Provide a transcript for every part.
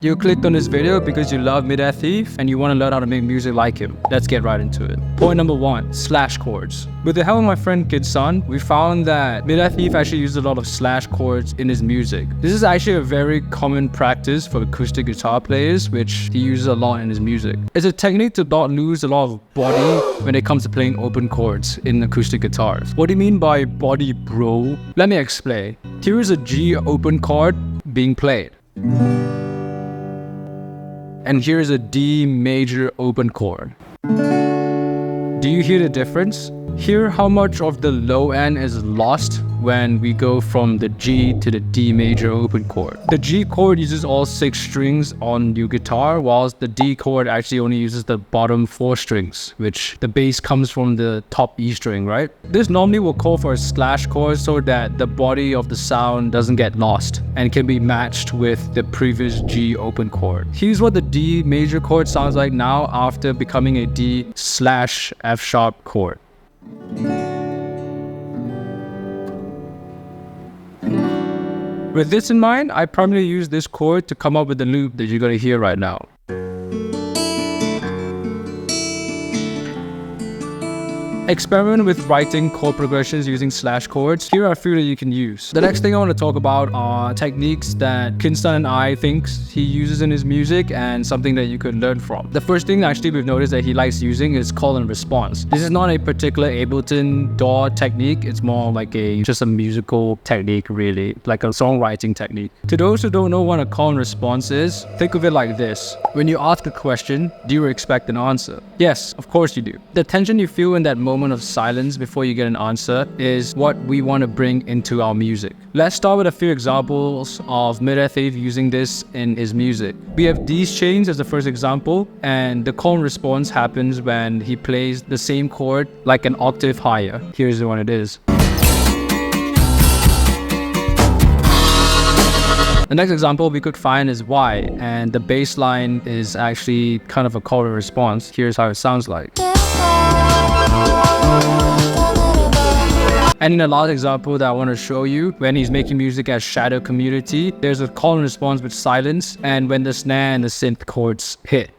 You clicked on this video because you love Mid-Air Thief and you want to learn how to make music like him. Let's get right into it. Point number 1, slash chords. With the help of my friend Kid Sun, we found that Mid-Air Thief actually uses a lot of slash chords in his music. This is actually a very common practice for acoustic guitar players, which he uses a lot in his music. It's a technique to not lose a lot of body when it comes to playing open chords in acoustic guitars. What do you mean by body, bro? Let me explain. Here is a G open chord being played. And here's a D major open chord. Do you hear the difference? Hear how much of the low end is lost when we go from the G to the D major open chord. The G chord uses all 6 strings on your guitar, whilst the D chord actually only uses the bottom 4 strings, which the bass comes from the top E string, right? This normally will call for a slash chord so that the body of the sound doesn't get lost and can be matched with the previous G open chord. Here's what the D major chord sounds like now after becoming a D slash F sharp chord. With this in mind, I primarily use this chord to come up with the loop that you're going to hear right now. Experiment with writing chord progressions using slash chords. Here are a few that you can use. The next thing I want to talk about are techniques that Kinston and I think he uses in his music and something that you could learn from. The first thing actually we've noticed that he likes using is call and response. This is not a particular Ableton DAW technique. It's more like just a musical technique, really, like a songwriting technique. To those who don't know what a call and response is, think of it like this. When you ask a question, do you expect an answer? Yes, of course you do. The tension you feel in that moment of silence before you get an answer is what we want to bring into our music. Let's start with a few examples of Mid-Air Thief using this in his music. We have these chains as the first example, and the call and response happens when he plays the same chord like an octave higher. Here's the one it is. The next example we could find is Y, and the bass line is actually kind of a call and response. Here's how it sounds like. And in the last example that I want to show you, when he's making music as Shadow Community, there's a call and response with silence, and when the snare and the synth chords hit.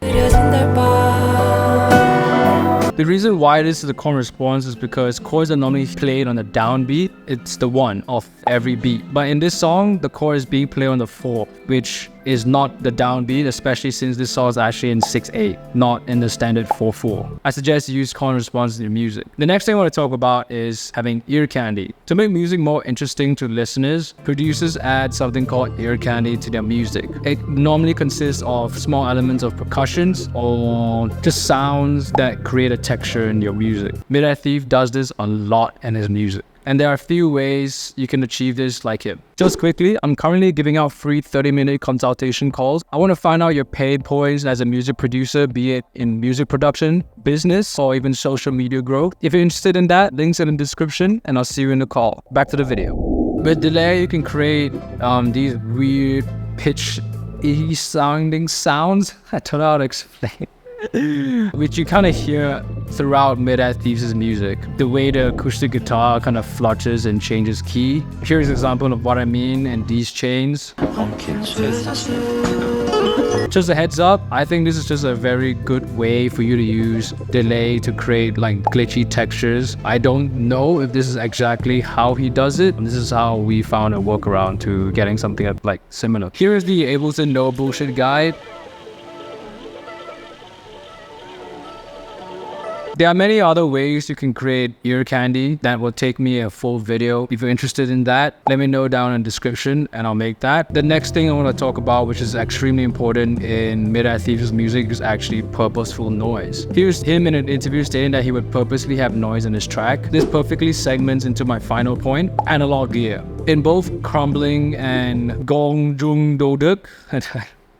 The reason why this is a call and response is because chords are normally played on the downbeat. It's the 1 of every beat. But in this song, the chord is being played on the 4, which is not the downbeat, especially since this song is actually in 6/8, not in the standard 4/4. I suggest you use call and response in your music. The next thing I want to talk about is having ear candy. To make music more interesting to listeners, producers add something called ear candy to their music. It normally consists of small elements of percussions or just sounds that create a texture in your music. Mid-Air Thief does this a lot in his music. And there are a few ways you can achieve this like him. Just quickly, I'm currently giving out free 30-minute consultation calls. I want to find out your pain points as a music producer, be it in music production, business, or even social media growth. If you're interested in that, links in the description, and I'll see you in the call. Back to the video. With delay, you can create these weird pitch-y sounding sounds. I don't know how to explain. Which you kind of hear throughout Mid-Air Thief's music. The way the acoustic guitar kind of flutters and changes key. Here's an example of what I mean in these chains. Just a heads up, I think this is just a very good way for you to use delay to create like glitchy textures. I don't know if this is exactly how he does it. This is how we found a workaround to getting something like similar. Here is the Ableton No Bullshit guide. There are many other ways you can create ear candy that will take me a full video. If you're interested in that, let me know down in the description and I'll make that. The next thing I want to talk about, which is extremely important in Mid-Air Thief's music, is actually purposeful noise. Here's him in an interview stating that he would purposely have noise in his track. This perfectly segments into my final point, analog gear. In both crumbling and gong jung do duk,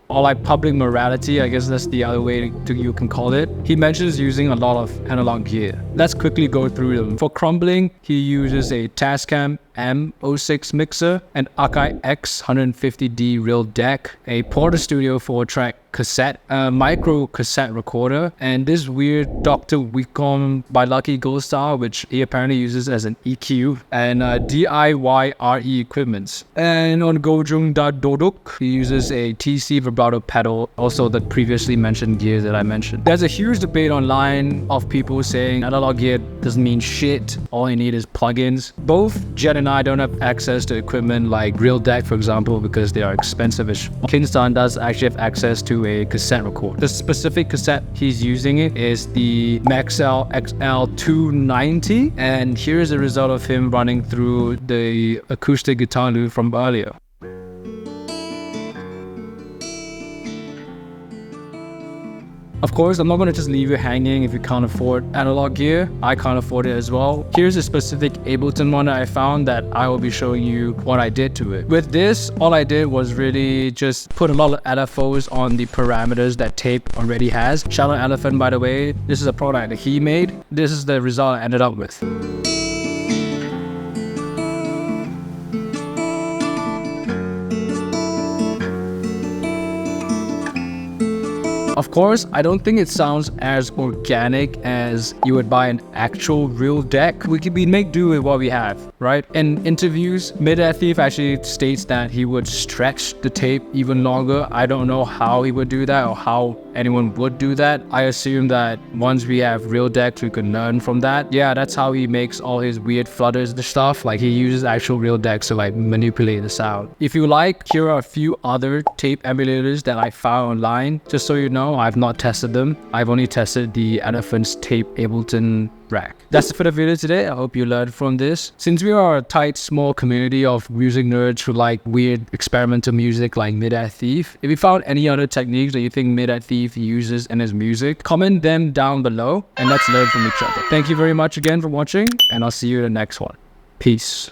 or like public morality, I guess that's the other way you can call it. He mentions using a lot of analog gear. Let's quickly go through them. For crumbling, he uses a Tascam M06 mixer, an Akai X150D reel deck, a Porter Studio 4-track cassette, a micro cassette recorder, and this weird Dr. Wicom by Lucky Gold Star, which he apparently uses as an EQ, and DIY RE equipment. And on Gojung Da Doduk, he uses a TC vibrato pedal, also the previously mentioned gears that I mentioned. There's a huge debate online of people saying analog gear doesn't mean shit, all you need is plugins. Both Jen and I don't have access to equipment like Real Deck, for example, because they are expensive-ish. Kingston does actually have access to a cassette recorder. The specific cassette he's using it is the Maxell XL290, and here's the result of him running through the acoustic guitar loop from earlier. Of course, I'm not going to just leave you hanging if you can't afford analog gear. I can't afford it as well. Here's a specific Ableton one that I found that I will be showing you what I did to it. With this, all I did was really just put a lot of LFOs on the parameters that tape already has. Shout out Elephant, by the way. This is a product that he made. This is the result I ended up with. Of course, I don't think it sounds as organic as you would buy an actual real deck. We make do with what we have, right? In interviews, Midair Thief actually states that he would stretch the tape even longer. I don't know how he would do that or how anyone would do that. I assume that once we have real decks, we can learn from that. Yeah, that's how he makes all his weird flutters and stuff. Like he uses actual real decks to like manipulate the sound. If you like, here are a few other tape emulators that I found online. Just so you know, I've not tested them. I've only tested the Elephant's tape Ableton rack. That's it for the video today. I hope you learned from this. Since we are a tight, small community of music nerds who like weird experimental music like Midair Thief, if you found any other techniques that you think Midair Thief uses in his music, comment them down below and let's learn from each other. Thank you very much again for watching, and I'll see you in the next one. Peace.